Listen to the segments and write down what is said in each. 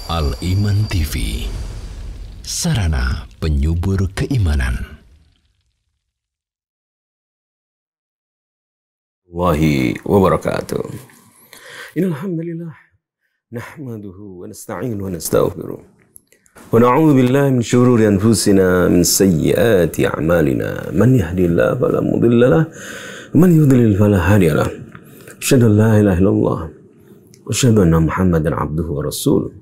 Al-Iman TV, sarana penyubur keimanan. Wahi wabarakatuh. Innalhamdulillah nahmaduhu wa nasta'inu wa nastaghfiruh. Wa na'udzu billahi min syururi anfusina min sayyiati a'malina. Man yahdihillahu fala mudilla lahu wa man yudlil fala hadiya lahu. Asyhadu an la ilaha illallah wa asyhadu anna Muhammadan abduhu wa rasuluh.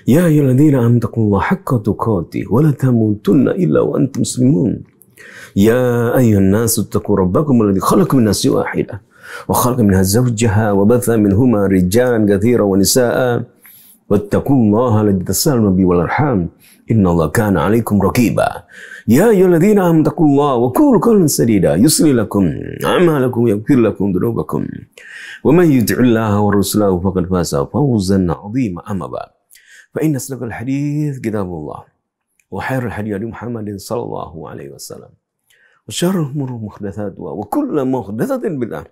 Ya ayyuhalladzina amanu taqullaha haqqa tuqatih wa la tamutunna illa wa antum muslimun. Ya ayyuhan nasu taqu rabbakum alladzi khalaqakum min nafsin wahidah wa khalaqa minha zawjaha wa batha minhuma rijalan katsiran wa nisaa'a wattaqullaha alladzi tasaaluna bihi wal arham innallaha kana 'alaikum raqiba. Ya ayyuhalladzina amanu taqullaha wa qulu qawlan sadida yuslih lakum a'malakum wa yaghfir lakum dhunubakum wa man yuti'illaha wa rasulahu faqad faza fawzan 'azima. Amma ba'd, fa inna asdaqal hadits kitabullah wa khairul hadi Muhammadin sallallahu alaihi wasallam. Wasyarrul umuri muhdatsatuha wa kullu muhdatsatin bid'ah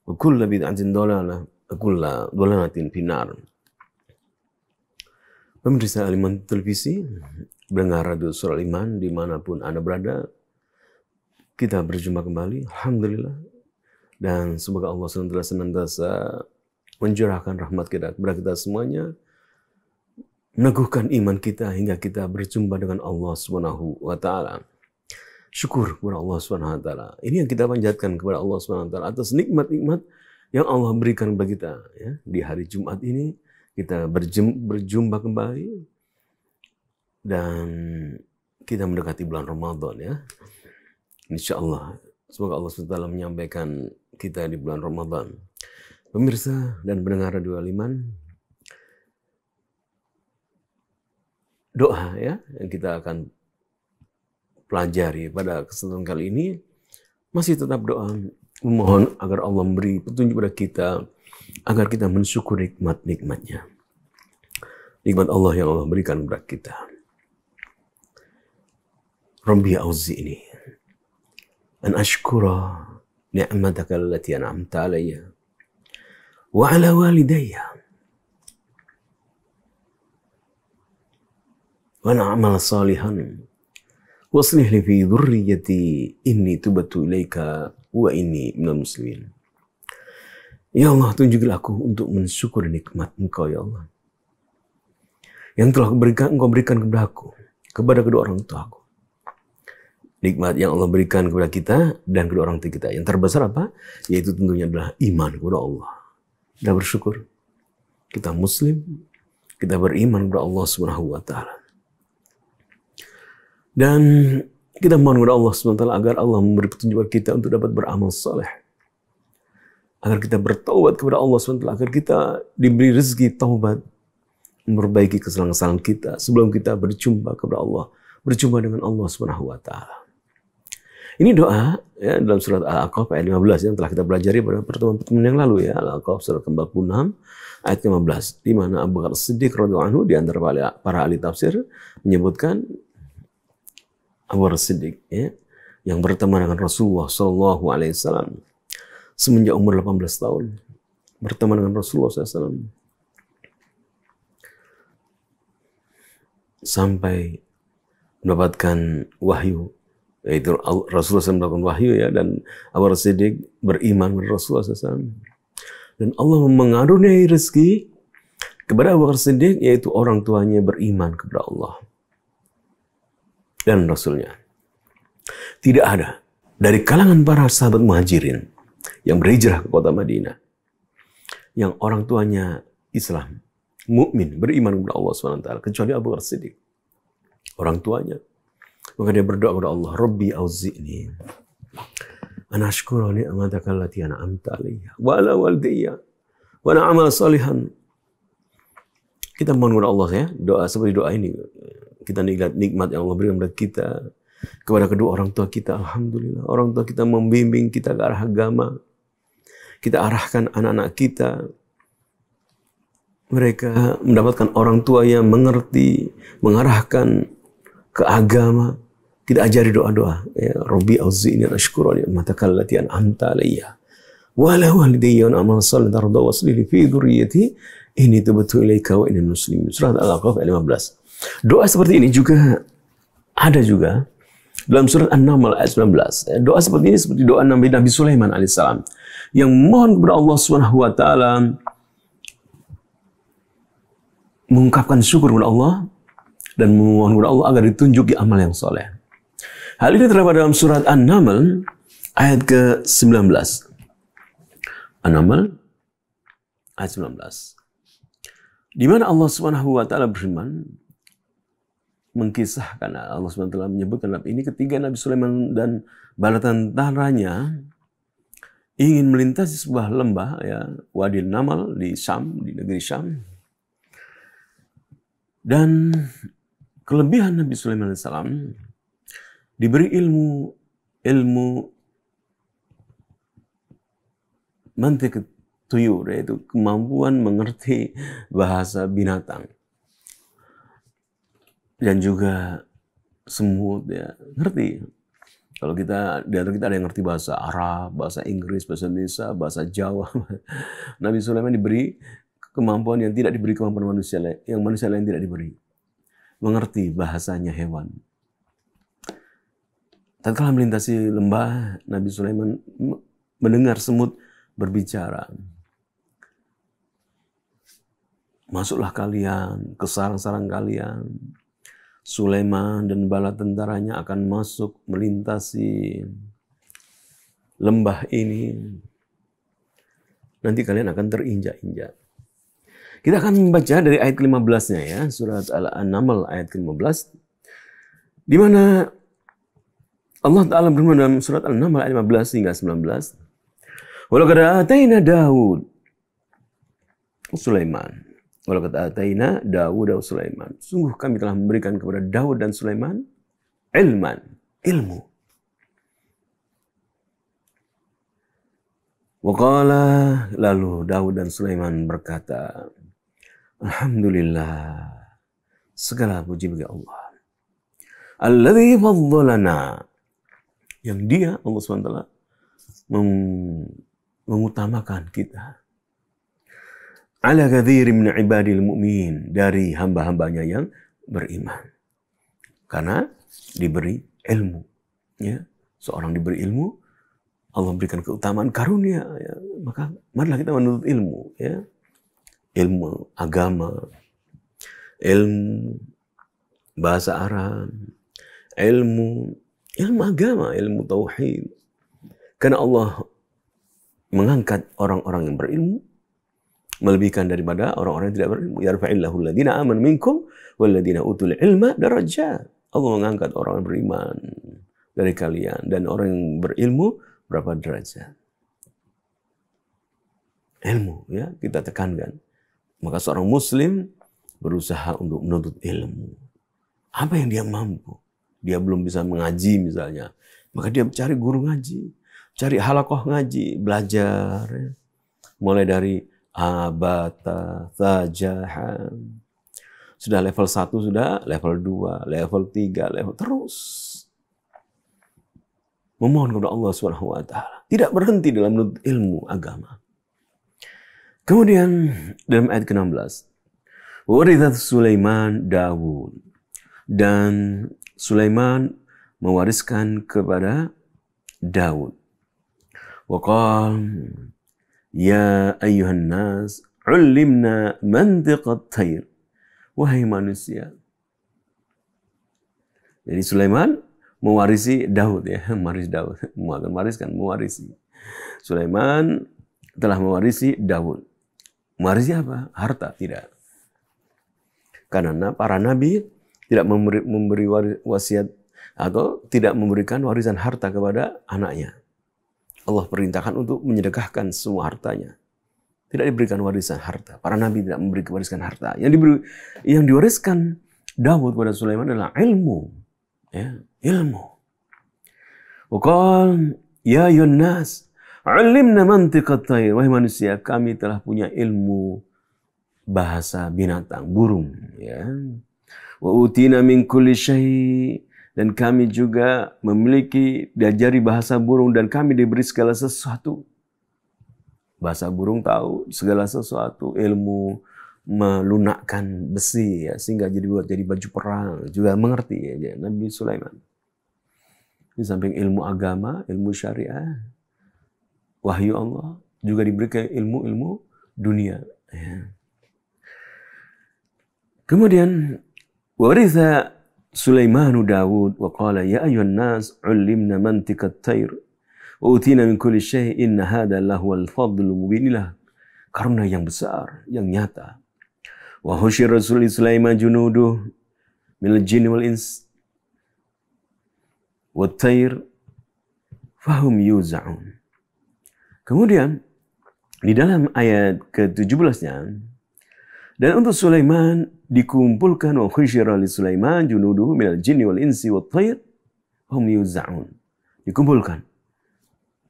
wa kullu bid'atin dhalalah wa kullu dhalalatin finnar. Pemirsa Al-Iman Televisi, pendengar Radio Suara Iman dimanapun Anda berada, kita berjumpa kembali, alhamdulillah, dan semoga Allah senantiasa mencurahkan rahmat kita kepada kita semuanya, meneguhkan iman kita hingga kita berjumpa dengan Allah Subhanahu wa taala. Syukur kepada Allah Subhanahu wa taala. Ini yang kita panjatkan kepada Allah Subhanahu wa taala atas nikmat-nikmat yang Allah berikan kepada kita, ya. Di hari Jumat ini kita berjumpa kembali dan kita mendekati bulan Ramadan, ya. Insyaallah semoga Allah Subhanahu wa taala menyampaikan kita di bulan Ramadan. Pemirsa dan pendengar Radio Al-Iman, doa, ya, yang kita akan pelajari pada kesempatan kali ini masih tetap doa, memohon agar Allah memberi petunjuk kepada kita agar kita mensyukuri nikmat-nikmatnya, nikmat Allah yang Allah berikan kepada kita. Rabbi auzi'ni an ashkura ni'mataka allati an'amta alayya wa ala walidayya wa na'mal salihan waslih li fi dhurriyyati inni tubtu ilaika wa inni minal muslimin. Ya Allah, tunjukilah aku untuk mensyukuri nikmat Engkau, ya Allah, yang telah Engkau berikan kepada aku, kepada kedua orang tua aku. Nikmat yang Allah berikan kepada kita dan kedua orang tua kita. Yang terbesar apa? Yaitu tentunya adalah iman kepada Allah. Kita bersyukur, kita muslim, kita beriman kepada Allah Subhanahu wa taala. Dan kita mohon kepada Allah SWT agar Allah memberi petunjuk kepada kita untuk dapat beramal saleh. Agar kita bertaubat kepada Allah SWT, agar kita diberi rezeki taubat, memperbaiki kesalahan-kesalahan kita sebelum kita berjumpa kepada Allah, berjumpa dengan Allah SWT. Ini doa, ya, dalam surat Al-Aqaf ayat 15 yang telah kita pelajari pada pertemuan-pertemuan yang lalu, ya. Al-Aqaf surat ke-46 ayat 15, di mana Abu Bakar Siddiq radhiyallahu anhu di antara para ahli tafsir menyebutkan Abu Bakar Siddiq, ya, yang berteman dengan Rasulullah Sallallahu Alaihi Wasallam semenjak umur 18 tahun, berteman dengan Rasulullah SAW sampai mendapatkan wahyu, yaitu Rasulullah SAW mendapatkan wahyu, ya, dan Abu Bakar Siddiq beriman kepada Rasulullah SAW, dan Allah mengaruniai rezeki kepada Abu Bakar Siddiq, yaitu orang tuanya beriman kepada Allah dan Rasulnya. Tidak ada dari kalangan para sahabat muhajirin yang berhijrah ke kota Madinah yang orang tuanya Islam, mukmin, beriman kepada Allah SWT, kecuali Abu Bakar Siddiq. Orang tuanya, maka dia berdoa kepada Allah, Rabbi auzi'ni an ashkura ni'mataka allati an'amta alayya wa ala walidayya wa na'mal salihan. Kita mohon kepada Allah, ya, doa seperti doa ini. Kita lihat nikmat yang Allah berikan kepada kita, kepada kedua orang tua kita. Alhamdulillah, orang tua kita membimbing kita ke arah agama. Kita arahkan anak-anak kita. Mereka mendapatkan orang tua yang mengerti, mengarahkan ke agama. Kita ajari doa-doa, ya, Rabbi auzi'ni an ashkura ni'mataka allati an'amta alayya wa ala walidayya wa na'mal salihan tarda waslih li fi dhurriyyati Ini tubtu ilaika wa innal muslimin. Surat Al-A'raf ayat 15. Doa seperti ini juga ada juga dalam surat An-Naml ayat 19. Doa seperti ini seperti doa Nabi Sulaiman alaihissalam yang mohon kepada Allah Subhanahu wa taala, mengungkapkan syukur kepada Allah dan memohon kepada Allah agar ditunjuk di amal yang soleh. Hal ini terdapat dalam surat An-Naml ayat ke-19. An-Naml ayat 19. Di mana Allah Subhanahu wa taala berfirman, mengkisahkan, Allah Subhanahu wa taala menyebutkan ini ketika Nabi Sulaiman dan bala tentaranya ingin melintasi sebuah lembah, ya, Wadi Namal di Syam, di negeri Syam. Dan kelebihan Nabi Sulaiman alaihissalam diberi ilmu mantik tuyur, yaitu kemampuan mengerti bahasa binatang dan juga semut, ya, ngerti. Kalau kita di antara kita ada yang ngerti bahasa Arab, bahasa Inggris, bahasa Indonesia, bahasa Jawa. Nabi Sulaiman diberi kemampuan yang tidak diberi kemampuan manusia lain, yang manusia lain tidak diberi. Mengerti bahasanya hewan. Tatkala melintasi lembah, Nabi Sulaiman mendengar semut berbicara. Masuklah kalian ke sarang-sarang kalian. Sulaiman dan bala tentaranya akan masuk melintasi lembah ini. Nanti kalian akan terinjak-injak. Kita akan membaca dari ayat ke-15-nya, ya, surat Al-Naml ayat ke-15, di mana Allah Ta'ala berfirman dalam surat Al-Naml ayat 15 hingga 19. Walaqad atayna Daud Sulaiman. Walaqad atayna Daud dan Sulaiman. Sungguh kami telah memberikan kepada Daud dan Sulaiman ilmu. Waqala, lalu Daud dan Sulaiman berkata, Alhamdulillah, segala puji bagi Allah. Alladzi faddalana, yang Dia, Allah SWT, mengutamakan kita. Ala katsirin min ibadil mu'min, dari hamba-hambanya yang beriman. Karena diberi ilmu. Ya. Seorang diberi ilmu, Allah berikan keutamaan karunia. Ya. Maka marilah kita menuntut ilmu. Ya. Ilmu agama, ilmu bahasa Arab, ilmu agama, ilmu tauhid. Karena Allah mengangkat orang-orang yang berilmu melebihkan daripada orang-orang yang tidak berilmu. Yarfa'illahu alladhina amanu minkum walladhina utul ilma darajat. Allah mengangkat orang yang beriman dari kalian dan orang yang berilmu berapa derajat. Ilmu, ya, kita tekankan. Maka seorang muslim berusaha untuk menuntut ilmu. Apa yang dia mampu? Dia belum bisa mengaji misalnya, maka dia cari guru ngaji, cari halakoh ngaji, belajar, ya. Mulai dari abata, tajahan. Sudah level 1, sudah level 2, level 3, level terus. Memohon kepada Allah Subhanahu wa taala. Tidak berhenti dalam menuntut ilmu agama. Kemudian dalam ayat ke-16, warithat Sulaiman Daud, dan Sulaiman mewariskan kepada Daud. Waqal ya ayyuhan nas ulimna mantiqat tayr. Wahai manusia. Jadi Sulaiman mewarisi Daud, ya, mewarisi. Sulaiman telah mewarisi Daud. Mewarisi apa? Harta? Tidak. Karena para nabi tidak memberi wasiat atau tidak memberikan warisan harta kepada anaknya. Allah perintahkan untuk menyedekahkan semua hartanya. Tidak diberikan warisan harta. Para nabi tidak memberi warisan harta. Yang diwariskan Daud kepada Sulaiman adalah ilmu. Ya, ilmu. Waqal ya ayyuhannas 'allimna mantiqat tayr. Wahai manusia, kami telah punya ilmu bahasa binatang, burung, ya. Wa utina min kulli syai', dan kami juga memiliki diajari bahasa burung dan kami diberi segala sesuatu. Bahasa burung tahu segala sesuatu, ilmu melunakkan besi ya, sehingga jadi baju perang, juga mengerti ya, Nabi Sulaiman. Di samping ilmu agama, ilmu syariah, wahyu Allah, juga diberikan ilmu-ilmu dunia. Ya. Kemudian waritha Sulaimanu Dawud wa qala ya ayyuhan nas 'ullimna mantiqat tayr wa utina min kulli syai' inna hadha lahuwal fadlul mubin. Karena yang besar, yang nyata. Wa husyira Sulaiman junuduh minal jinni wal ins wa tayr fahum yuza'un. Kemudian di dalam ayat ke-17-nya, dan untuk Sulaiman dikumpulkan wa khusyira li Sulaiman junuduhu minal jinni wal insi wat tayr hum yuza'un. Dikumpulkan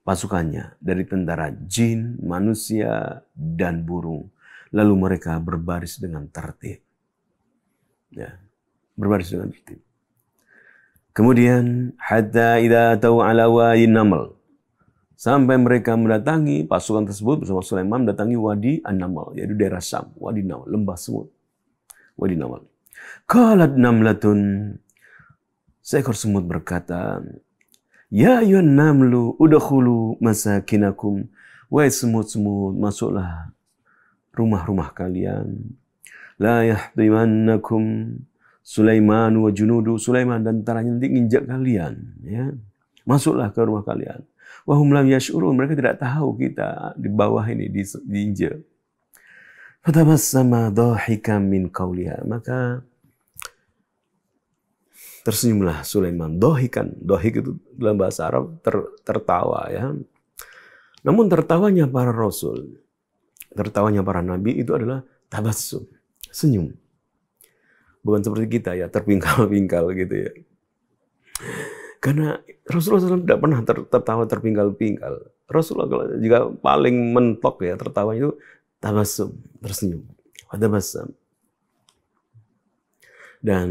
pasukannya dari tentara jin, manusia dan burung. Lalu mereka berbaris dengan tertib. Ya, berbaris dengan tertib. Kemudian hatta idza tau ala wadi Naml, sampai mereka mendatangi, pasukan tersebut bersama Sulaiman mendatangi Wadi An-Naml, yaitu daerah Syam, Wadi Naml, lembah semut. Wadi Naml. Qalat namlatun, seekor semut berkata, ya ayyuhan namlu udkhulu masakinakum, wahai semut-semut, masuklah rumah-rumah kalian. La yahdimannakum Sulaiman wa junudu, Sulaiman dan tentaranya nanti nginjak kalian, ya. Masuklah ke rumah kalian. Wahum lam yash'urun, mereka tidak tahu kita di bawah ini diinjak. Fatabassama dhahikan min qawliha, maka tersenyumlah Sulaiman. Dhahikan, dhahik itu dalam bahasa Arab tertawa, ya. Namun tertawanya para rasul, tertawanya para nabi itu adalah tabassum, senyum. Bukan seperti kita ya, terpingkal-pingkal gitu ya. Karena Rasulullah SAW tidak pernah tertawa terpingkal-pingkal. Rasulullah kalau juga paling mentok ya tertawa itu tabassum, tersenyum. Tabassum. Dan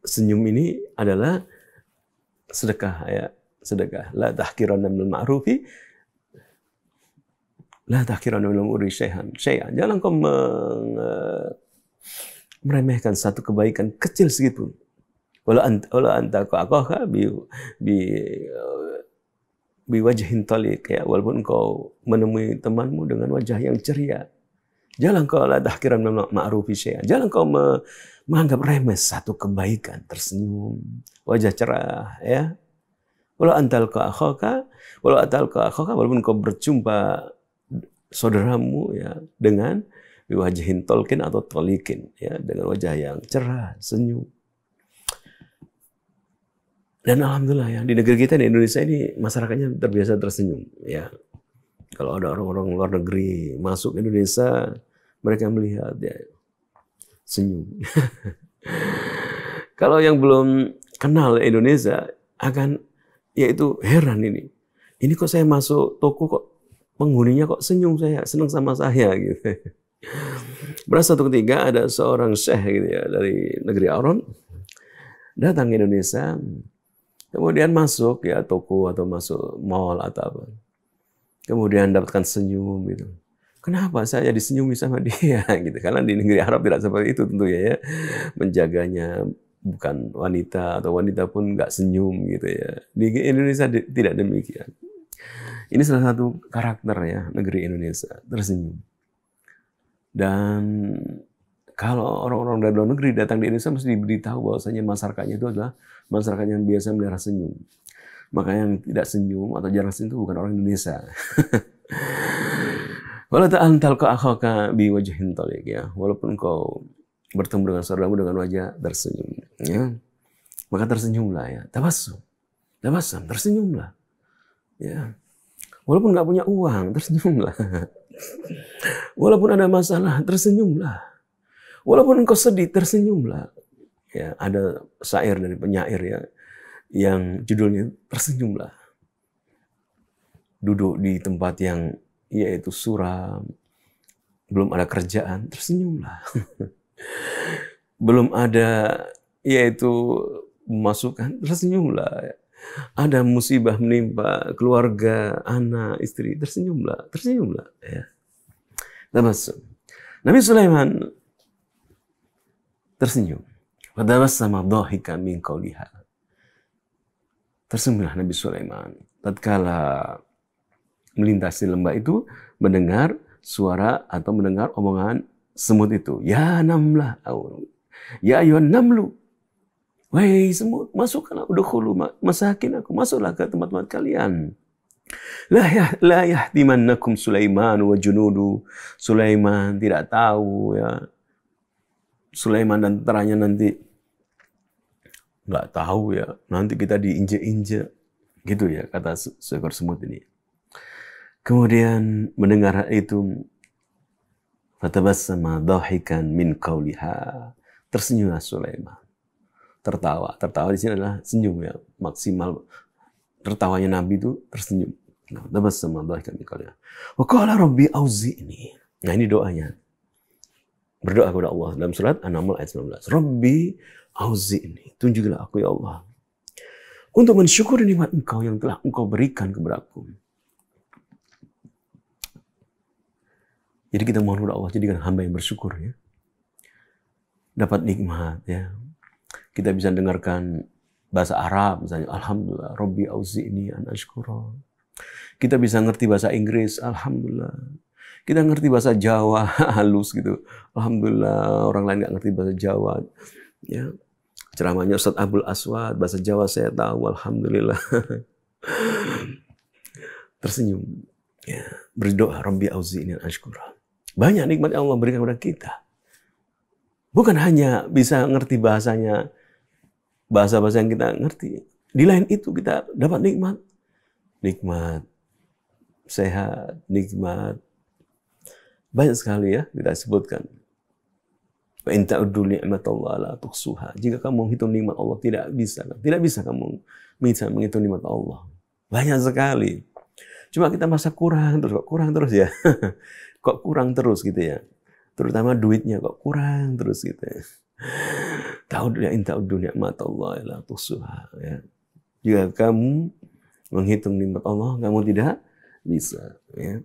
senyum ini adalah sedekah ya, sedekah. La tahqiranna minal ma'rufi, la tahqiranna minal umuri syai'an. Jangan kau meremehkan satu kebaikan kecil sedikitpun. Wala anta qaqaha bi wajhin taliq, ya, walaupun engkau menemui temanmu dengan wajah yang ceria. Jangan kau la tahqiran ma'rufi syai'an. Jangan kau menganggap remeh satu kebaikan, tersenyum, wajah cerah, ya. Wala antal qaqaha, walaupun kau berjumpa saudaramu ya dengan biwajihin tolkin atau tolikin, ya, dengan wajah yang cerah, senyum. Dan alhamdulillah ya, di negeri kita di Indonesia ini masyarakatnya terbiasa tersenyum, ya. Kalau ada orang-orang luar negeri masuk Indonesia, mereka melihat ya senyum. Kalau yang belum kenal Indonesia akan yaitu heran ini. Ini kok saya masuk toko kok penghuninya kok senyum, saya senang sama saya gitu. Berasa satu ketika ada seorang syekh gitu ya dari negeri Arab datang ke Indonesia, kemudian masuk ya toko atau masuk mall atau apa, kemudian dapatkan senyum gitu. Kenapa saya disenyumi sama dia gitu? Karena di negeri Arab tidak seperti itu tentunya ya, menjaganya bukan wanita atau wanita pun nggak senyum gitu ya. Di Indonesia tidak demikian. Ini salah satu karakter ya negeri Indonesia, tersenyum. Dan kalau orang-orang dari luar negeri datang di Indonesia mesti diberitahu bahwasanya masyarakatnya itu adalah masyarakat yang biasa melihara senyum. Maka yang tidak senyum atau jarang senyum itu bukan orang Indonesia. Wala ta'antal akhaka bi wajhin taliq, ya. Walaupun kau bertemu dengan saudaramu dengan wajah tersenyum, ya. Maka tersenyumlah ya. Tabassum, tersenyumlah. Ya. Walaupun nggak punya uang, tersenyumlah. Walaupun ada masalah, tersenyumlah. Walaupun engkau sedih, tersenyumlah. Ya, ada syair dari penyair ya yang judulnya tersenyumlah. Duduk di tempat yang yaitu suram, belum ada kerjaan, tersenyumlah. Belum ada yaitu masukan, tersenyumlah. Ada musibah menimpa keluarga, anak, istri, tersenyumlah ya. Tabassum. Nabi Sulaiman tersenyum. Fatabassama dhahikan min qawliha. Tersenyumlah Nabi Sulaiman tatkala melintasi lembah itu mendengar suara atau mendengar omongan semut itu. Ya namlah, ya ayuhan namlu. Wahai semut, masuklah, udkhulu masakinakum, masuklah ke tempat-tempat kalian. La yahtimannakum Sulaiman wa junudu. Sulaiman tidak tahu ya. Sulaiman dan tentaranya nanti nggak tahu ya. Nanti kita diinjek-injek. Gitu ya kata seekor semut ini. Kemudian mendengar itu, fatabassama dhahikan min qawliha. Tersenyumlah Sulaiman. Tertawa di sini adalah senyum ya, maksimal. Tertawanya Nabi itu tersenyum. Fatabassama dhahikan min qawliha. Wa qala rabbi auzi'ni. Nah, ini doanya. Berdoa kepada Allah dalam surat An-Naml ayat 19. Rabbi auzi'ni. Tunjukilah aku ya Allah untuk mensyukuri nikmat Engkau yang telah Engkau berikan kepadaku. Jadi kita mohon kepada Allah, jadikan hamba yang bersyukur ya. Dapat nikmat ya. Kita bisa dengarkan bahasa Arab misalnya, alhamdulillah, Rabbi auzi'ni an ashkura. Kita bisa ngerti bahasa Inggris, alhamdulillah. Kita ngerti bahasa Jawa halus gitu. Alhamdulillah, orang lain nggak ngerti bahasa Jawa. Ya. Ceramahnya Ustaz Abdul Aswad, bahasa Jawa saya tahu, alhamdulillah. Tersenyum. Ya, berdoa, Rabbi auzi'ni an ashkura. Banyak nikmat yang Allah berikan kepada kita. Bukan hanya bisa ngerti bahasanya, bahasa-bahasa yang kita ngerti. Di lain itu kita dapat nikmat. Nikmat sehat, nikmat. Banyak sekali ya kita sebutkan. Wa in ta'uddu ni'matallahi la tuhsuha. Jika kamu menghitung nikmat Allah, tidak bisa kamu menghitung nikmat Allah. Banyak sekali. Cuma kita masa kurang terus ya. Kok kurang terus gitu ya. Terutama duitnya kok kurang terus gitu ya. Ta'uddu ni'matallahi la tuhsuha ya. Jika kamu menghitung nikmat Allah, kamu tidak bisa ya.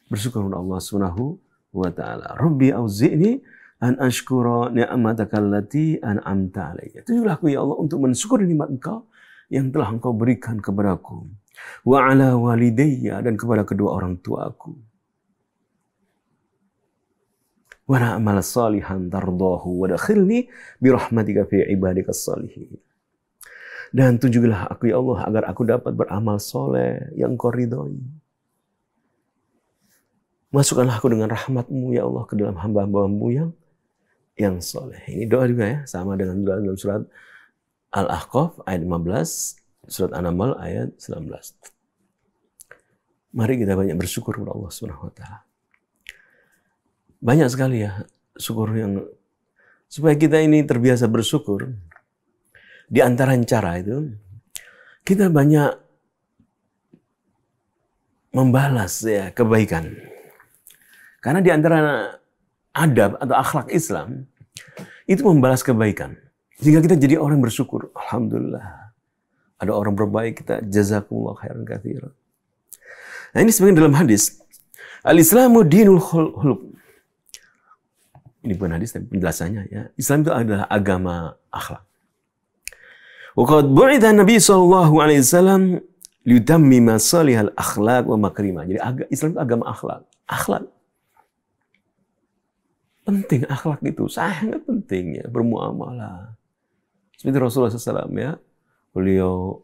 Bersyukur kepada Allah Subhanahu wa taala. Rabbi auzi'ni an ashkura ni'mataka allati an'amta alayya. Tunjuklah aku ya Allah untuk mensyukuri nikmat Engkau yang telah Engkau berikan kepadaku. Wa ala walidayya, dan kepada kedua orang tuaku. Wa na'mal salihan tardahu wa dakhilni bi rahmatika fi ibadikas salihin. Dan tunjukilah aku ya Allah agar aku dapat beramal soleh yang Engkau ridhoi. Masukkanlah aku dengan rahmat-Mu ya Allah ke dalam hamba-hamba-Mu yang soleh. Ini doa juga ya, sama dengan doa dalam surat Al-Ahqaf ayat 15, surat An-Naml ayat 19. Mari kita banyak bersyukur kepada Allah Subhanahu wa taala. Banyak sekali ya syukur yang supaya kita ini terbiasa bersyukur. Di antara cara itu kita banyak membalas ya kebaikan. Karena di antara adab atau akhlak Islam itu membalas kebaikan. Sehingga kita jadi orang bersyukur. Alhamdulillah. Ada orang berbaik, kita jazakumullah khairan katsiran. Nah, ini sebenarnya dalam hadis. Al-Islamu dinul khuluq. Ini bukan hadis, tapi penjelasannya ya. Islam itu adalah agama akhlak. Wa qad bu'itha Nabi sallallahu alaihi wasallam liyutammima salihal akhlaq wa makrimah. Jadi Islam itu agama akhlak. Akhlak. Penting akhlak itu, sangat penting ya, bermuamalah. Seperti Rasulullah SAW ya. Beliau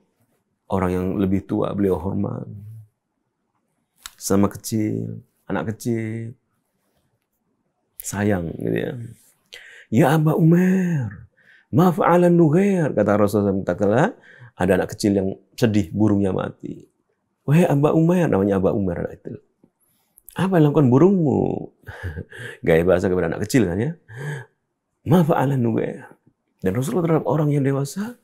orang yang lebih tua, beliau hormat. Sama kecil, anak kecil. Sayang gitu ya. Ya Aba Umar, ma fa'alan nughair, kata Rasulullah SAW. Ada anak kecil yang sedih, burungnya mati. Wahai Aba Umar, namanya Aba Umar itu. Apa yang lakukan burungmu? Gaya bahasa kepada anak kecil kan ya. Ma fa'alan nughair. Dan Rasulullah terhadap orang yang dewasa,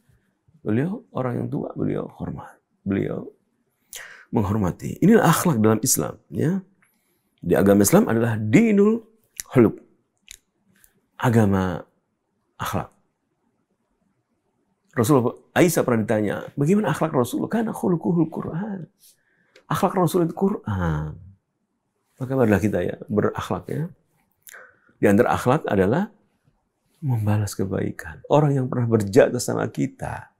beliau orang yang tua, beliau hormat. Beliau menghormati. Inilah akhlak dalam Islam ya. Di agama Islam adalah dinul khuluq. Agama akhlak. Rasulullah Aisyah pernah ditanya, bagaimana akhlak Rasulullah? Karena khuluquhul Quran. Akhlak Rasul itu Quran. Maka marilah kita ya berakhlak ya. Di antara akhlak adalah membalas kebaikan. Orang yang pernah berjasa sama kita.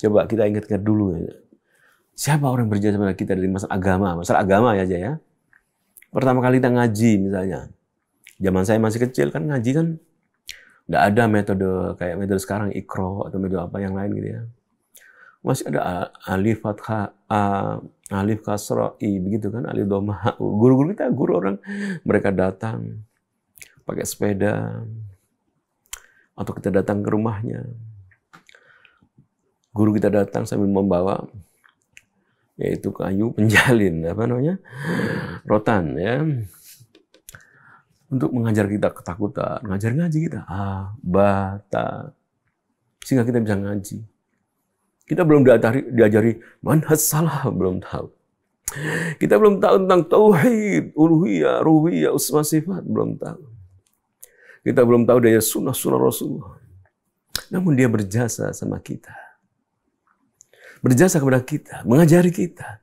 Coba kita ingatkan dulu. Siapa orang yang berjasa sama kita dari masalah agama? Masalah agama aja ya. Pertama kali kita ngaji misalnya. Zaman saya masih kecil kan ngaji kan nggak ada metode kayak metode sekarang Iqra atau metode apa yang lain gitu ya. Masih ada alif fathah, alif kasrah, i begitu kan, alif dhamma. Guru-guru kita, guru orang, mereka datang pakai sepeda atau kita datang ke rumahnya. Guru kita datang sambil membawa yaitu kayu penjalin, apa namanya, rotan ya, untuk mengajar kita ketakutan, ngajar ngaji kita, bata, sehingga kita bisa ngaji. Kita belum diajari manhaj salah, belum tahu. Kita belum tahu tentang tauhid, uluhiyah, rububiyah, asma sifat, belum tahu. Kita belum tahu dari sunnah Rasulullah. Namun dia berjasa sama kita. Berjasa kepada kita, mengajari kita.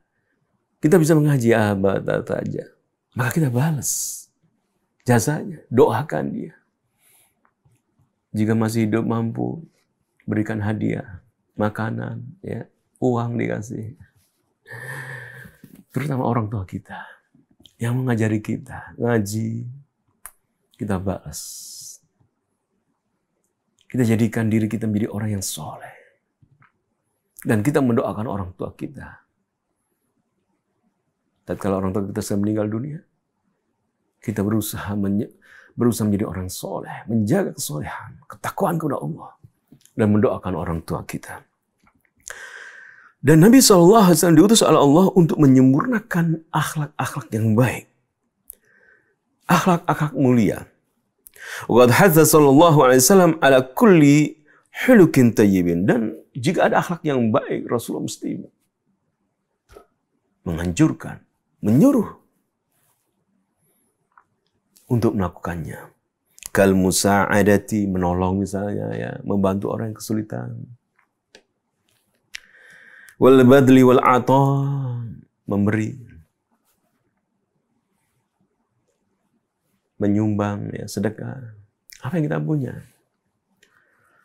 Kita bisa mengaji abad saja. Maka kita balas jasanya, doakan dia. Jika masih hidup mampu, berikan hadiah, makanan, ya, uang dikasih. Terutama orang tua kita yang mengajari kita ngaji, kita balas. Kita jadikan diri kita menjadi orang yang soleh. Dan kita mendoakan orang tua kita. Tatkala orang tua kita sudah meninggal dunia, kita berusaha menjadi orang soleh, menjaga kesolehan, ketakwaan kepada Allah, dan mendoakan orang tua kita. Dan Nabi SAW diutus oleh Allah untuk menyempurnakan akhlak-akhlak yang baik. Akhlak-akhlak mulia. Waqad hadza sallallahu alaihi wasallam ala kulli hulukin tayyibin. Dan jika ada akhlak yang baik, Rasulullah mesti menganjurkan, menyuruh untuk melakukannya. Kal musa'adati, menolong misalnya, ya, membantu orang yang kesulitan. Wal badli wal ata, memberi, menyumbang, ya, sedekah. Apa yang kita punya?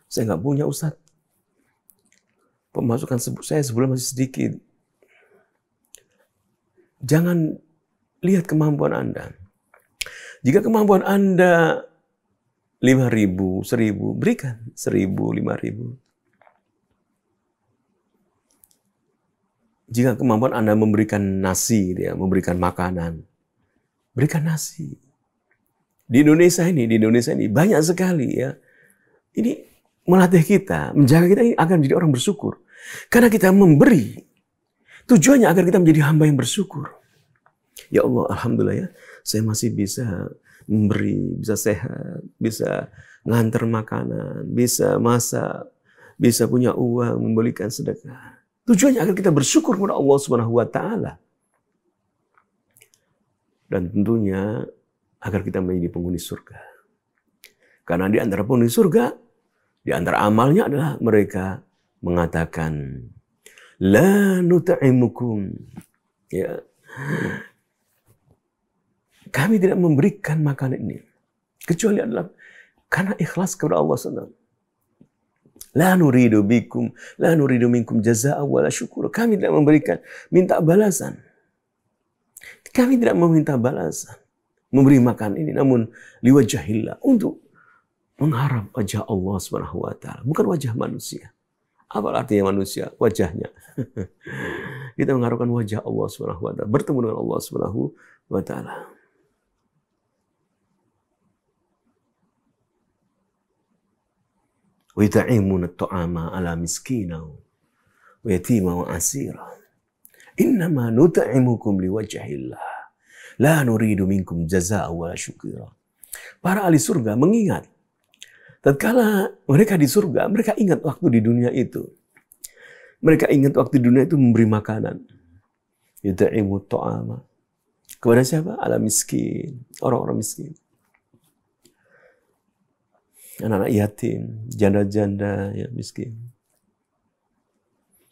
Saya nggak punya, Ustaz. Pemasukan saya sebulan masih sedikit. Jangan lihat kemampuan Anda. Jika kemampuan Anda 5.000, 1.000, berikan 1.000, 5.000. Jika kemampuan Anda memberikan nasi, ya, memberikan makanan, berikan nasi. Di Indonesia ini banyak sekali, ya. Ini melatih kita, menjaga kita ini agar menjadi orang bersyukur. Karena kita memberi, tujuannya agar kita menjadi hamba yang bersyukur. Ya Allah, alhamdulillah ya, saya masih bisa memberi, bisa sehat, bisa ngantar makanan, bisa masak, bisa punya uang, memberikan sedekah. Tujuannya agar kita bersyukur kepada Allah Subhanahu wa taala. Dan tentunya agar kita menjadi penghuni surga. Karena di antara penghuni surga, di antara amalnya adalah mereka mengatakan, la nut'imukum, ya, kami tidak memberikan makanan ini kecuali adalah karena ikhlas kepada Allah SWT. La nuridu bikum, la nuridu minkum jazaa'a wala syukur. Kami tidak memberikan, minta balasan. Kami tidak meminta balasan memberi makan ini, namun liwajahillah, untuk mengharap wajah Allah Subhanahu wa taala, bukan wajah manusia. Apa artinya manusia? Wajahnya. Kita mengharapkan wajah Allah Subhanahu wa taala, bertemu dengan Allah Subhanahu wa taala. Wa yut'imuna at-ta'ama 'ala miskina wa yatima wa asira. Innama nut'imukum liwajhillah. La nuridu minkum jazaa'a wa syukura. Para ahli surga mengingat tatkala mereka di surga, mereka ingat waktu di dunia itu. Mereka ingat waktu di dunia itu memberi makanan. Yut'imu at-ta'ama. Kepada siapa? 'Ala miskin, orang-orang miskin. Anak-anak yatim, janda-janda yang miskin.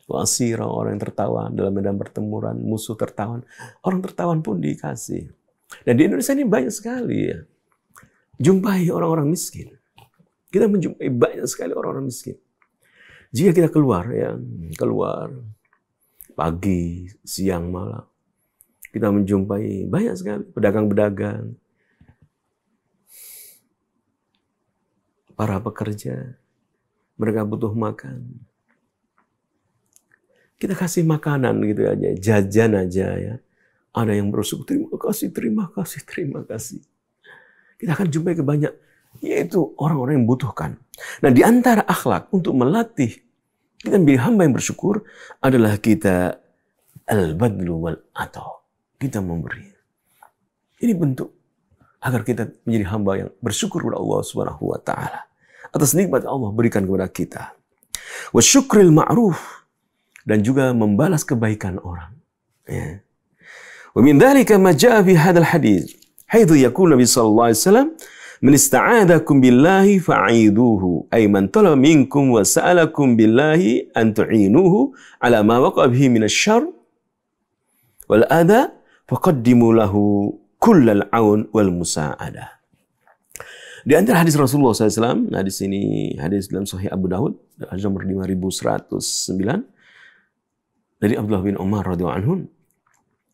Wasira, orang yang tertawan dalam medan pertempuran, musuh tertawan. Orang tertawan pun dikasih. Dan di Indonesia ini banyak sekali, ya, jumpai orang-orang miskin. Kita menjumpai banyak sekali orang-orang miskin. Jika kita keluar pagi, siang, malam, kita menjumpai banyak sekali pedagang-pedagang, para pekerja, mereka butuh makan. Kita kasih makanan gitu aja, jajan aja ya. Ada yang bersyukur, terima kasih. Kita akan jumpai ke banyak, yaitu orang-orang yang membutuhkan. Nah, di antara akhlak untuk melatih kita menjadi hamba yang bersyukur adalah kita al-badlu wal ata. Kita memberi. Ini bentuk agar kita menjadi hamba yang bersyukur kepada Allah Subhanahu wa taala atas nikmat Allah berikan kepada kita. Wa syukril ma'ruf, dan juga membalas kebaikan orang. Ya. Wa min dzalika ma jaa fi hadzal hadits, haitsu yaqulu Nabi sallallahu alaihi wasallam, "Man ista'adakum billahi fa'iduhu." Ay man talaba minkum wa sa'alakum billahi an tu'inuhu ala ma waqa'a bihi min asy-syarr wal adha faqaddimu lahu kullal aun wal musa'adah. Di antara hadis Rasulullah SAW, hadis ini hadis dalam Sahih Abu Dawud, hadis nomor 5109, dari Abdullah bin Umar radhiyallahu anhu,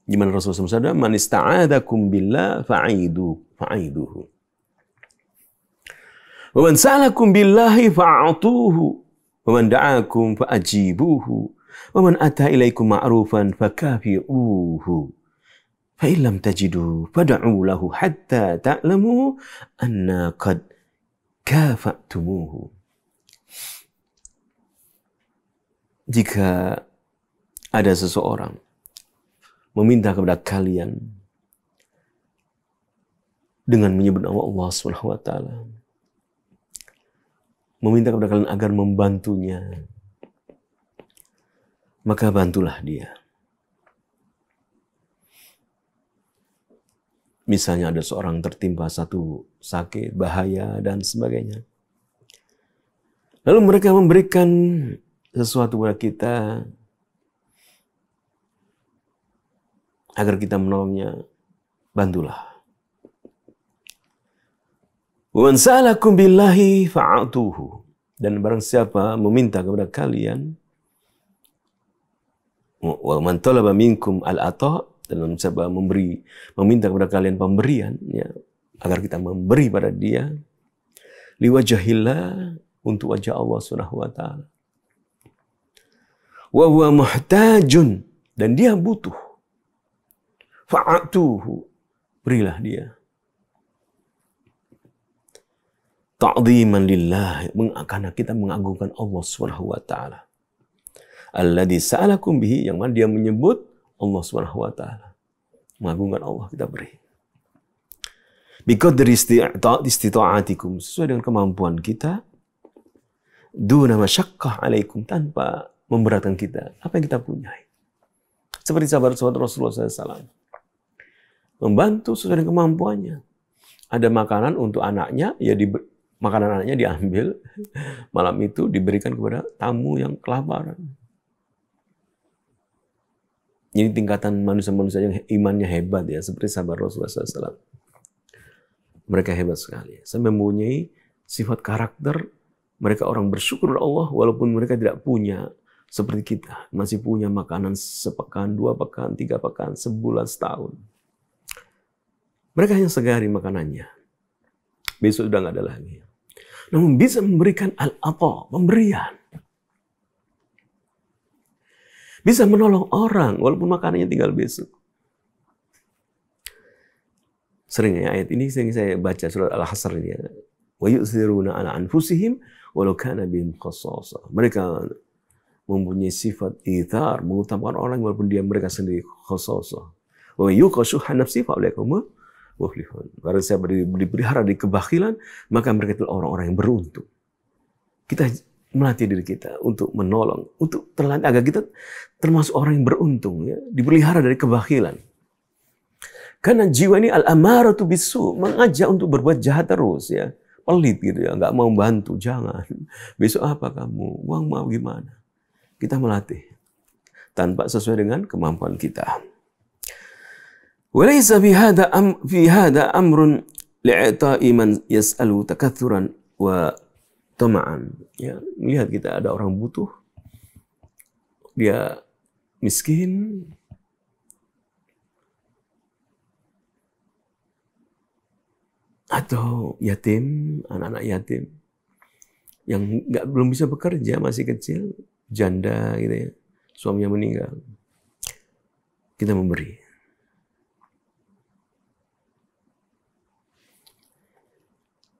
di mana Rasulullah SAW, "Man ista'adakum billah fa'iduhu. Wa man sa'alakum billahi fa'atuhu. Wa man da'akum fa'ajibuhu. Wa man ata ilaikum ma'rufan fakafi'uhu. Fa in lam tajidu fad'u lahu hatta ta'lamu anna qad kafa'tumuhu." Jika ada seseorang meminta kepada kalian dengan menyebut nama Allah Subhanahu wa taala, meminta kepada kalian agar membantunya, maka bantulah dia. Misalnya ada seorang tertimpa satu sakit, bahaya, dan sebagainya. Lalu mereka memberikan sesuatu kepada kita agar kita menolongnya, bantulah. Wa man sa'alakum billahi fa'atuhu. Dan barang siapa meminta kepada kalian, wa man talaba minkum al-ata, dan siapa meminta kepada kalian pemberian, ya, agar kita memberi pada dia, liwajahillah, untuk wajah Allah Subhanahu wa taala. Wa huwa muhtajun, dan dia butuh. Fa'atuhu, berilah dia. Ta'dhiman lillah, karena kita mengagungkan Allah Subhanahu wa taala. Alladzi sa'alakum bihi, yang mana dia menyebut Allah Subhanahu wa taala. Mengagungkan Allah, kita beri. Biqadri istita'atikum, sesuai dengan kemampuan kita. Duna masyaqqah alaikum, tanpa memberatkan kita apa yang kita punya. Seperti sahabat-sahabat Rasulullah SAW. Membantu sesuai dengan kemampuannya. Ada makanan untuk anaknya, ya makanan anaknya diambil, malam itu diberikan kepada tamu yang kelaparan. Ini tingkatan manusia-manusia yang imannya hebat ya, seperti sahabat Rasulullah SAW. Mereka hebat sekali. Sampai mempunyai sifat karakter, mereka orang bersyukur kepada Allah walaupun mereka tidak punya seperti kita. Masih punya makanan sepekan, 2 pekan, 3 pekan, sebulan, setahun. Mereka hanya segari makanannya. Besok sudah nggak ada lagi. Namun bisa memberikan al-ata, pemberian. Bisa menolong orang walaupun makanannya tinggal besok. Seringnya ayat ini sering saya baca surat Al-Hasr ini. Wa yu'thiruna ala anfusihim walau kana bihim khassasah. Mereka mempunyai sifat ithar, mengutamakan orang walaupun mereka sendiri khassasah. Wa yuqashuha nafsi fa ulaika muflihun. Karena saya dipelihara dari kebakilan, maka mereka itu orang-orang yang beruntung. Kita melatih diri kita untuk menolong, untuk agar kita termasuk orang yang beruntung, ya, dipelihara dari kebakilan. Karena jiwa ini al-amaratu bisu, mengajak untuk berbuat jahat terus, ya, pelit gitu ya, nggak mau bantu, jangan. Besok apa kamu, uang mau gimana? Kita melatih tanpa sesuai dengan kemampuan kita. وليس في هذا أمر لإعطاء من يسأل تكثرا tama'an, ya, melihat kita ada orang butuh, dia miskin, atau yatim, anak-anak yatim yang belum bisa bekerja, masih kecil, janda gitu ya, suaminya meninggal, kita memberi.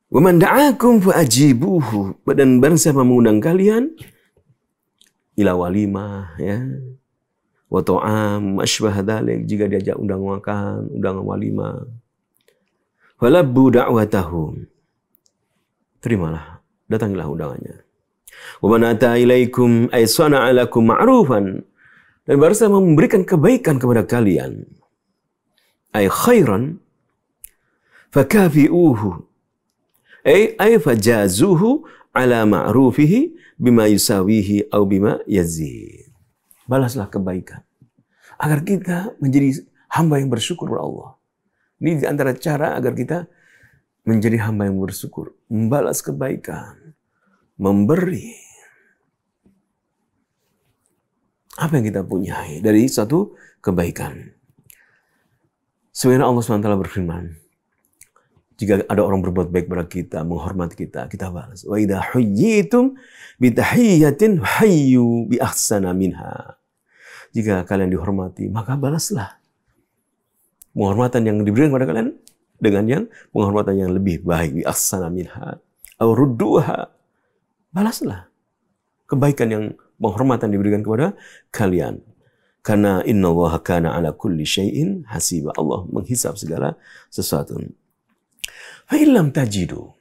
Wa man da'akum fa'ajibuhu, dan barang siapa mengundang kalian ila walimah, ya, wa ta'am asybah dzalik, jika diajak undang makan, undangan walimah, falabbu da'watahum, terimalah, datangilah undangannya. Wa man ata ilaikum ay sana'a lakum ma'rufan, dan barang siapa memberikan kebaikan kepada kalian, ay khairan, fakafi'uhu, ay fajazuhu ala ma'rufihi bima yusawihi au bima yazid. Balaslah kebaikan agar kita menjadi hamba yang bersyukur kepada Allah. Ini di antara cara agar kita menjadi hamba yang bersyukur, membalas kebaikan, memberi apa yang kita punyai dari satu kebaikan. Sebenarnya Allah SWT berfirman, jika ada orang berbuat baik kepada kita, menghormati kita, kita balas. Wa idza huyyitum bi tahiyyatin hayyu bi ahsana minha. Jika kalian dihormati, maka balaslah penghormatan yang diberikan kepada kalian dengan yang penghormatan yang lebih baik, bi ahsana minha aw rudduha. Balaslah kebaikan yang penghormatan diberikan kepada kalian. Karena innallaha kana ala kulli syai'in hasiba. Allah menghisab segala sesuatu. Fa'ilam tajidu,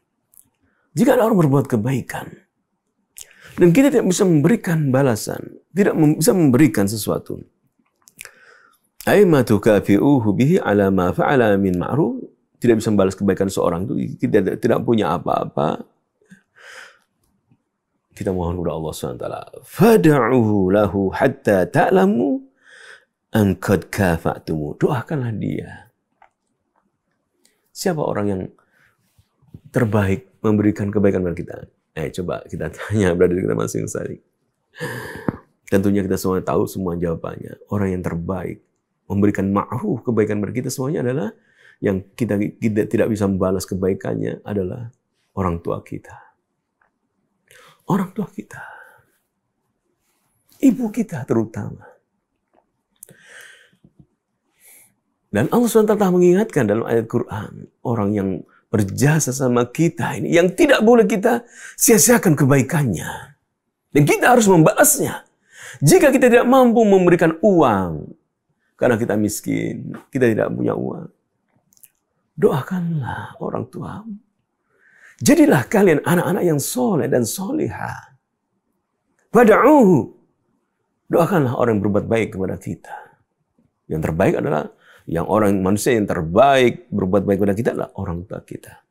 jika ada orang berbuat kebaikan dan kita tidak bisa memberikan balasan, tidak bisa memberikan sesuatu, ay ma tukafi'uhu bihi ala ma fa'ala min ma'ruf, tidak bisa membalas kebaikan seorang itu, kita tidak punya apa-apa, kita mohon kepada Allah SWT, fad'uhu lahu hatta ta'lamu an qad kafa'tumu, doakanlah dia. Siapa orang yang terbaik memberikan kebaikan kepada kita? Coba kita tanya berada kita masing-masing. Tentunya kita semua tahu semua jawabannya. Orang yang terbaik memberikan ma'ruf kebaikan kepada kita semuanya adalah yang kita tidak bisa membalas kebaikannya adalah orang tua kita. Orang tua kita. Ibu kita terutama. Dan Allah SWT telah mengingatkan dalam ayat Quran, orang yang berjasa sama kita ini, yang tidak boleh kita sia-siakan kebaikannya. Dan kita harus membalasnya. Jika kita tidak mampu memberikan uang, karena kita miskin, kita tidak punya uang, doakanlah orang tuamu. Jadilah kalian anak-anak yang soleh dan solehah. Fad'uhu, doakanlah orang yang berbuat baik kepada kita. Yang terbaik adalah manusia yang terbaik berbuat baik kepada kita adalah orang tua kita.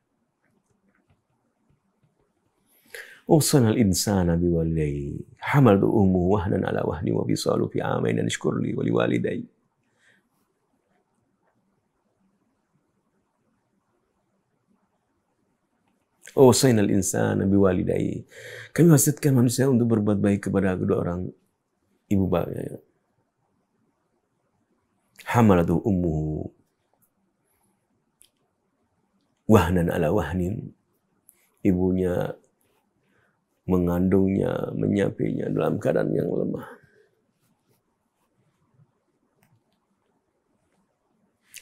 Usanal insana biwalidayhi hamaltu ummuhu wahnan ala wahni wa bisalu fi amain an ishkur li wa liwalidayhi. Usanal insana biwalidayhi. Kami wasiatkan manusia untuk berbuat baik kepada kedua orang ibu bapaknya. Hamalatu ummuhu wahnan ala wahnin, ibunya mengandungnya, menyapinya dalam keadaan yang lemah.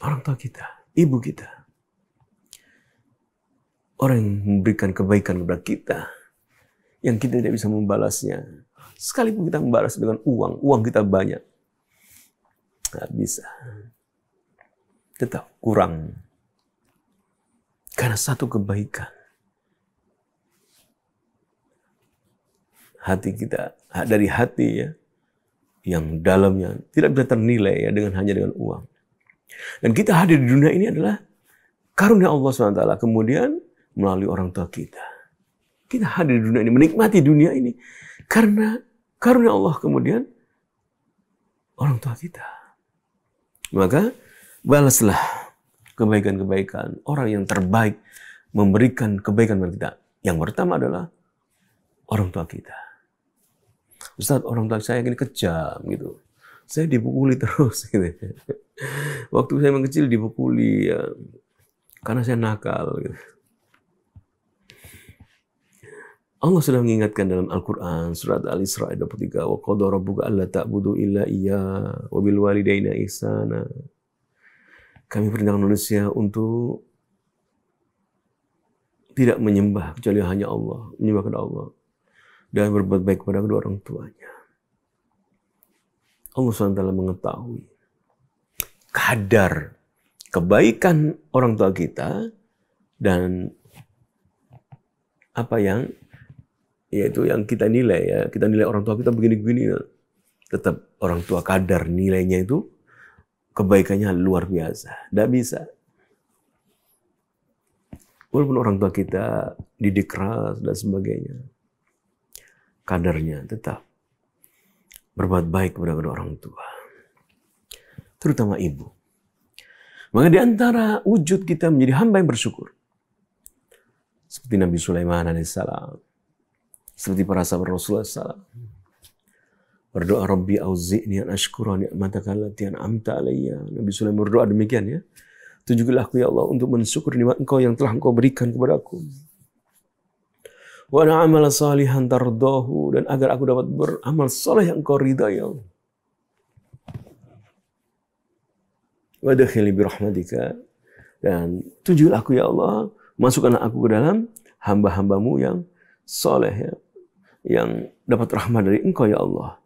Orang tua kita, ibu kita, orang yang memberikan kebaikan kepada kita, yang kita tidak bisa membalasnya. Sekalipun kita membalas dengan uang kita banyak, nggak bisa. Tetap kurang. Karena satu kebaikan. Hati kita, dari hati ya, yang dalamnya tidak bisa ternilai ya hanya dengan uang. Dan kita hadir di dunia ini adalah karunia Allah SWT. Kemudian melalui orang tua kita. Kita hadir di dunia ini, menikmati dunia ini. Karena karunia Allah kemudian orang tua kita. Maka balaslah kebaikan-kebaikan orang yang terbaik memberikan kebaikan kepada kita. Yang pertama adalah orang tua kita. Ustaz, orang tua saya ini kejam gitu. Saya dipukuli terus gitu. Waktu saya masih kecil dipukuli ya, karena saya nakal gitu. Allah sudah mengingatkan dalam Al-Quran surat Al-Isra ayat 23, wa qada rabbuka alla ta'budu illa iyyah wa bil walidaina ihsana. Kami perintahkan manusia untuk tidak menyembah kecuali hanya Allah, menyembah kepada Allah dan berbuat baik kepada kedua orang tuanya. Allah SWT mengetahui kadar kebaikan orang tua kita dan apa yang yaitu yang kita nilai ya, kita nilai orang tua kita begini-begini, tetap orang tua kadar nilainya itu kebaikannya luar biasa, tidak bisa. Walaupun orang tua kita didik keras dan sebagainya, kadarnya tetap berbuat baik kepada kedua orang tua, terutama ibu. Maka di antara wujud kita menjadi hamba yang bersyukur, seperti Nabi Sulaiman alaihissalam, seperti para sahabat Rasulullah SAW. Berdoa, Rabbi auzi'ni an ashkura ni'mataka allati an'amta alayya. Nabi Sulaiman berdoa demikian ya. Tunjukilah aku ya Allah untuk mensyukur nikmat Engkau yang telah Engkau berikan kepada aku. Wa na'amala salihan tardahu, dan agar aku dapat beramal saleh yang Engkau ridai ya Allah. Wa dakhilni bi rahmatika, dan tunjukilah aku ya Allah, masukkanlah aku ke dalam hamba-hambamu yang saleh ya, yang dapat rahmat dari Engkau ya Allah.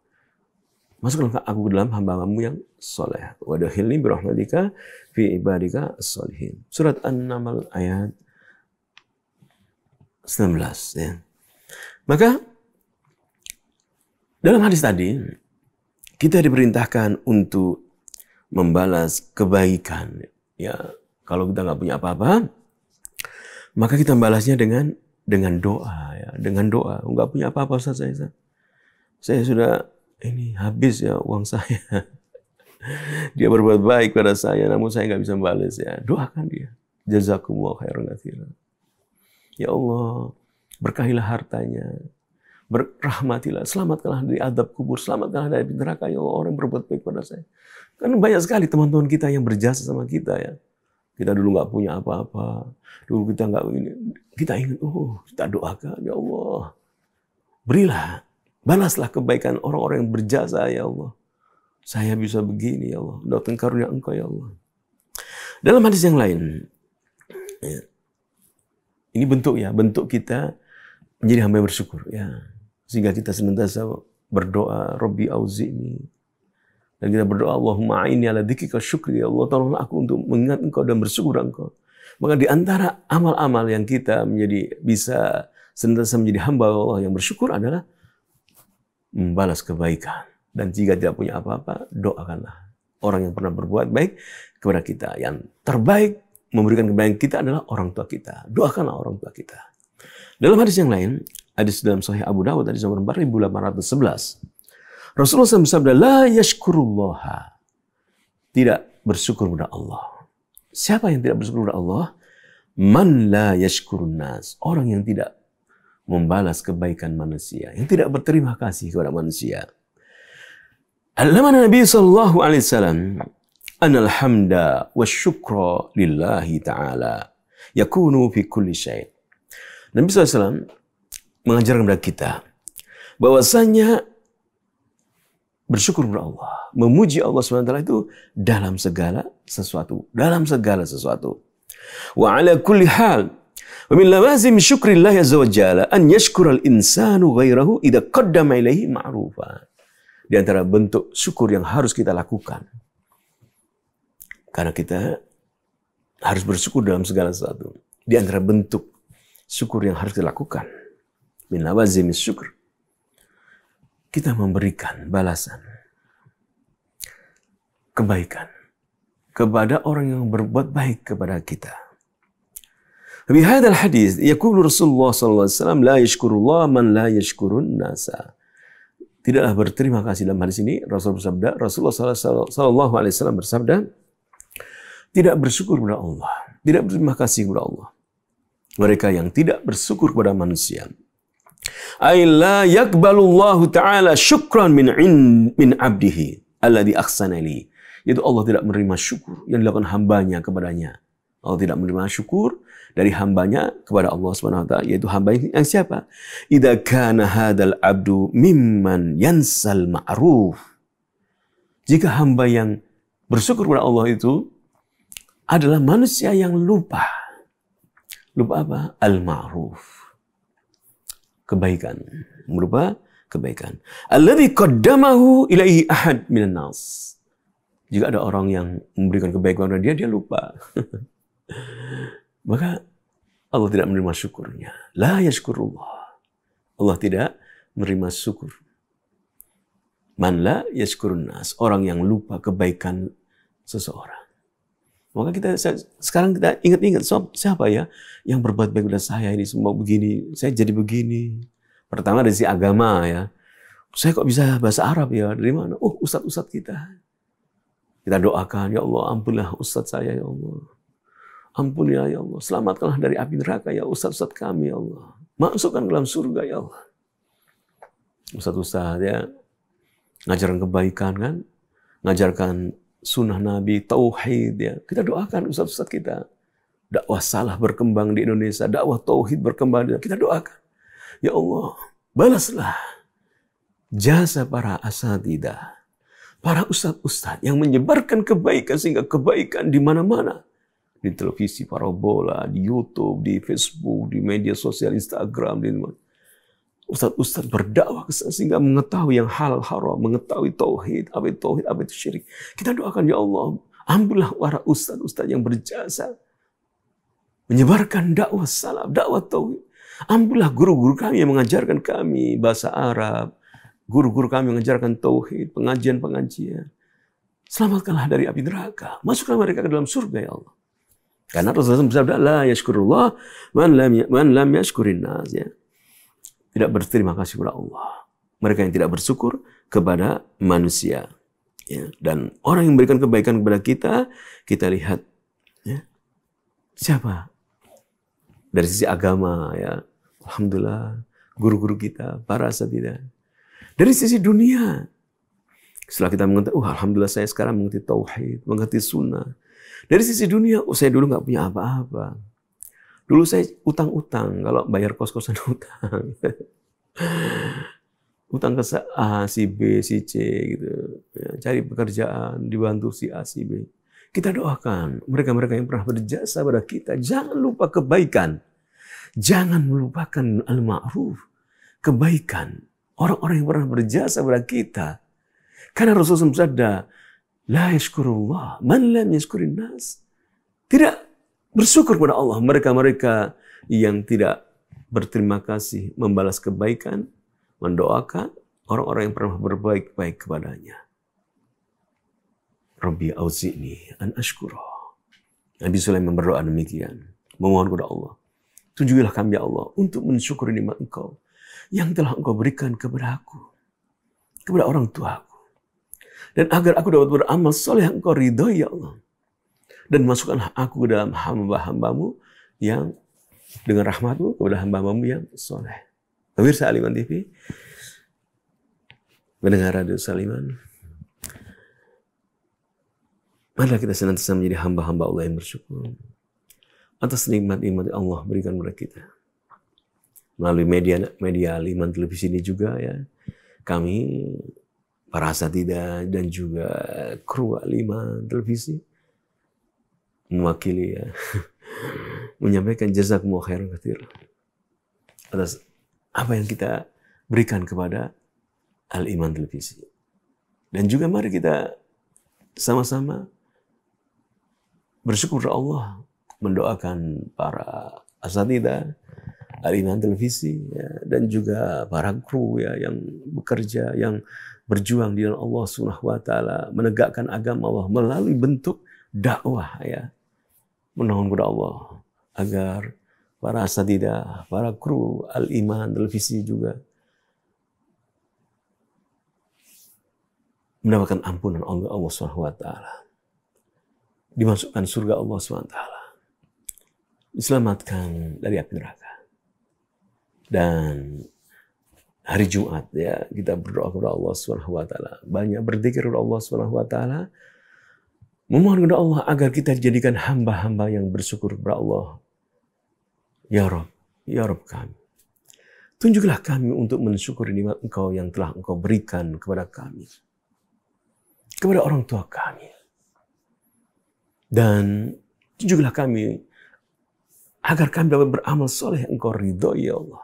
Masukkanlah aku ke dalam hamba-Mu yang saleh. Wa dakhilni bi rahmatika fi ibadika as-salihin. Surat An-Naml ayat 19 ya. Maka dalam hadis tadi kita diperintahkan untuk membalas kebaikan ya. Kalau kita nggak punya apa-apa, maka kita membalasnya dengan doa ya, dengan doa. Nggak punya apa-apa Ustaz, saya sudah ini habis ya uang saya. Dia berbuat baik pada saya, namun saya nggak bisa membalas ya. Doakan dia. Jazakumullah khairan katsiran. Ya Allah, berkahilah hartanya, berrahmatilah, selamatkanlah dari azab kubur, selamatkanlah dari neraka ya Allah, orang yang berbuat baik pada saya. Kan banyak sekali teman-teman kita yang berjasa sama kita ya. Kita dulu nggak punya apa-apa, dulu kita nggak ini, kita ingin, kita doakan ya Allah, berilah, balaslah kebaikan orang-orang yang berjasa ya Allah. Saya bisa begini ya Allah, doakan karunia Engkau ya Allah. Dalam hadis yang lain, ya, ini bentuk kita menjadi hamba yang bersyukur ya, sehingga kita senantiasa berdoa, Rabbi auzi'ni. Dan kita berdoa, Allahumma a'inni ala dzikrika syukri, ya Allah, tolonglah aku untuk mengingat Engkau dan bersyukur Engkau. Maka di antara amal-amal yang kita menjadi bisa senantiasa menjadi hamba Allah yang bersyukur adalah membalas kebaikan. Dan jika tidak punya apa-apa, doakanlah orang yang pernah berbuat baik kepada kita. Yang terbaik memberikan kebaikan kita adalah orang tua kita. Doakanlah orang tua kita. Dalam hadis yang lain, hadis dalam Sahih Abu Dawud, hadis nomor 4811, Rasulullah SAW bersabda, la yashkurullaha, tidak bersyukur kepada Allah. Siapa yang tidak bersyukur kepada Allah? Man la yashkurun nas, orang yang tidak membalas kebaikan manusia, yang tidak berterima kasih kepada manusia. Allamana Nabi sallallahu alaihi wasallam anal hamda wasyukra lillahi ta'ala yakunu fi kulli syai'. Nabi SAW mengajarkan kepada kita bahwasanya bersyukur kepada Allah, memuji Allah SWT itu dalam segala sesuatu. Dalam segala sesuatu. Wa ala kulli hal. Wa min lawazim syukrillah azza wa jalla an yashkural insanu ghairahu idza qaddama ilaihi ma'rufa. Di antara bentuk syukur yang harus kita lakukan. Karena kita harus bersyukur dalam segala sesuatu. Di antara bentuk syukur yang harus kita lakukan. Min lawazim syukr. Kita memberikan balasan kebaikan kepada orang yang berbuat baik kepada kita. Fi hadzal hadis yaqulu Rasulullah sallallahu alaihi wasallam la yashkurullah man la yashkurun nasa. Tidaklah berterima kasih dalam hadis ini Rasulullah sallallahu alaihi wasallam bersabda, tidak bersyukur kepada Allah, tidak berterima kasih kepada Allah. Mereka yang tidak bersyukur kepada manusia. Ay la yakbalullahu ta'ala syukran min abdihi alladhi ahsana li. Yaitu Allah tidak menerima syukur yang dilakukan hambanya kepadanya. Allah tidak menerima syukur dari hambanya kepada Allah Subhanahu wa taala, yaitu hamba yang siapa? Idza kana hadzal abdu mimman yansal ma'ruf. Jika hamba yang bersyukur kepada Allah itu adalah manusia yang lupa. Lupa apa? Al-ma'ruf. Kebaikan. Merupa kebaikan. Alladzi qaddamahu ilaihi ahad minan nas. Jika ada orang yang memberikan kebaikan kepada dia lupa. Maka Allah tidak menerima syukurnya. La yashkurullah. Allah tidak menerima syukur. Man la yashkurun nas. Orang yang lupa kebaikan seseorang. Maka sekarang kita ingat-ingat siapa ya yang berbuat baik kepada saya ini semua begini, saya jadi begini. Pertama dari sisi agama ya. Saya kok bisa bahasa Arab ya? Dari mana? Oh, ustadz-ustadz kita. Kita doakan, ya Allah, ampunilah ustadz saya ya Allah. Ampunilah ya Allah, selamatkanlah dari api neraka ya ustadz-ustadz kami ya Allah. Masukkan ke dalam surga ya Allah. Ustadz-ustadz ya, ngajarkan kebaikan kan, ngajarkan sunnah Nabi, tauhid ya. Kita doakan ustadz-ustadz kita. Dakwah salah berkembang di Indonesia, dakwah tauhid berkembang, kita doakan. Ya Allah, balaslah jasa para asatidah, para ustadz-ustadz yang menyebarkan kebaikan sehingga kebaikan di mana-mana. Di televisi, parabola, di YouTube, di Facebook, di media sosial, Instagram, di mana. Ustadz-ustadz berdakwah sehingga mengetahui yang halal haram, mengetahui tauhid, apa itu syirik. Kita doakan ya Allah, ambillah para ustadz-ustadz yang berjasa menyebarkan dakwah salaf, dakwah tauhid. Ambillah guru-guru kami yang mengajarkan kami bahasa Arab, guru-guru kami mengajarkan tauhid, pengajian-pengajian. Selamatkanlah dari api neraka, masukkanlah mereka ke dalam surga ya Allah. Karena Rasulullah bersabda, la yashkurullah man lam yashkurin nas ya. Tidak berterima kasih kepada Allah. Mereka yang tidak bersyukur kepada manusia. Ya. Dan orang yang memberikan kebaikan kepada kita lihat ya. Siapa? Dari sisi agama ya. Alhamdulillah, guru-guru kita, para asatidah. Dari sisi dunia, setelah kita mengerti, alhamdulillah saya sekarang mengerti tauhid, mengerti sunnah. Dari sisi dunia, saya dulu nggak punya apa-apa. Dulu saya utang-utang, kalau bayar kos-kosan utang. Utang ke A, si B, si C, gitu. Ya, cari pekerjaan, dibantu si A, si B. Kita doakan mereka-mereka yang pernah berjasa pada kita. Jangan lupa kebaikan. Jangan melupakan al-ma'ruf. Kebaikan. Orang-orang yang pernah berjasa pada kita. Karena Rasulullah bersabda, la yashkurullah man lam yashkurin nas. Tidak bersyukur kepada Allah mereka-mereka yang tidak berterima kasih, membalas kebaikan, mendoakan orang-orang yang pernah berbaik-baik kepadanya. Rabbi auzi'ni an ashkura. Nabi Sulaiman berdoa demikian, memohon kepada Allah. Tunjukilah kami ya Allah untuk mensyukuri nikmat Engkau yang telah Engkau berikan kepada aku, kepada orang tuaku. Dan agar aku dapat beramal soleh yang Engkau ridhoi ya Allah. Dan masukkanlah aku ke dalam hamba-hambamu yang dengan rahmatmu kepada hamba-hambamu yang soleh. Pemirsa Al-Iman TV, mendengar Radio Saliman, marilah kita senantiasa menjadi hamba-hamba Allah yang bersyukur atas nikmat-nikmat yang Allah berikan kepada kita. Melalui media Al-Iman Televisi ini juga ya, kami para asatidah dan juga kru Al-Iman Televisi mewakili ya, menyampaikan jazakumullah khairan katsir atas apa yang kita berikan kepada Al-Iman Televisi. Dan juga mari kita sama-sama bersyukur kepada Allah, mendoakan para asatidah Al-Iman Televisi ya, dan juga para kru ya yang bekerja, yang berjuang di dalam Allah Subhanahu wa taala, menegakkan agama Allah melalui bentuk dakwah ya. Memohon kepada Allah agar para asatidah, para kru Al-Iman Televisi juga mendapatkan ampunan Allah Subhanahu wa taala. Dimasukkan surga Allah Subhanahu wa taala. Diselamatkan dari api neraka. Dan hari Jumat ya, kita berdoa kepada Allah Subhanahu wa taala, banyak berzikir kepada Allah Subhanahu wa taala, memohon kepada Allah agar kita dijadikan hamba-hamba yang bersyukur kepada Allah. Ya Rabb kami. Tunjuklah kami untuk mensyukuri nikmat Engkau yang telah Engkau berikan kepada kami, kepada orang tua kami. Dan tunjuklah kami agar kami dapat beramal soleh Engkau ridhoi ya Allah.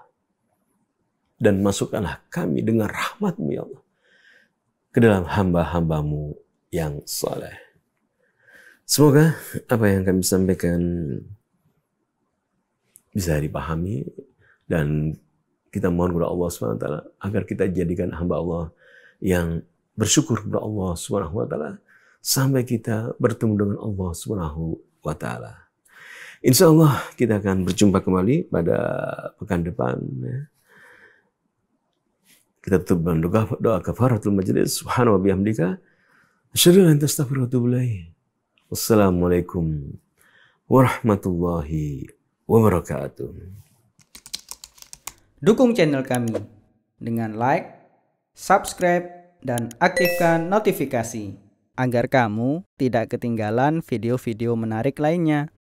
Dan masukkanlah kami dengan rahmat-Mu ya Allah ke dalam hamba-hamba-Mu yang soleh. Semoga apa yang kami sampaikan bisa dipahami, dan kita mohon kepada Allah SWT agar kita jadikan hamba Allah yang bersyukur kepada Allah SWT sampai kita bertemu dengan Allah SWT. Insya Allah kita akan berjumpa kembali pada pekan depan. Kita tutup dengan doa kafaratul majlis. Subhanahu wa bihamdika. Asyhadu an la ilaha illa anta astaghfiruka wa atubu ilaik. Wassalamualaikum warahmatullahi wabarakatuh. Dukung channel kami dengan like, subscribe, dan aktifkan notifikasi agar kamu tidak ketinggalan video-video menarik lainnya.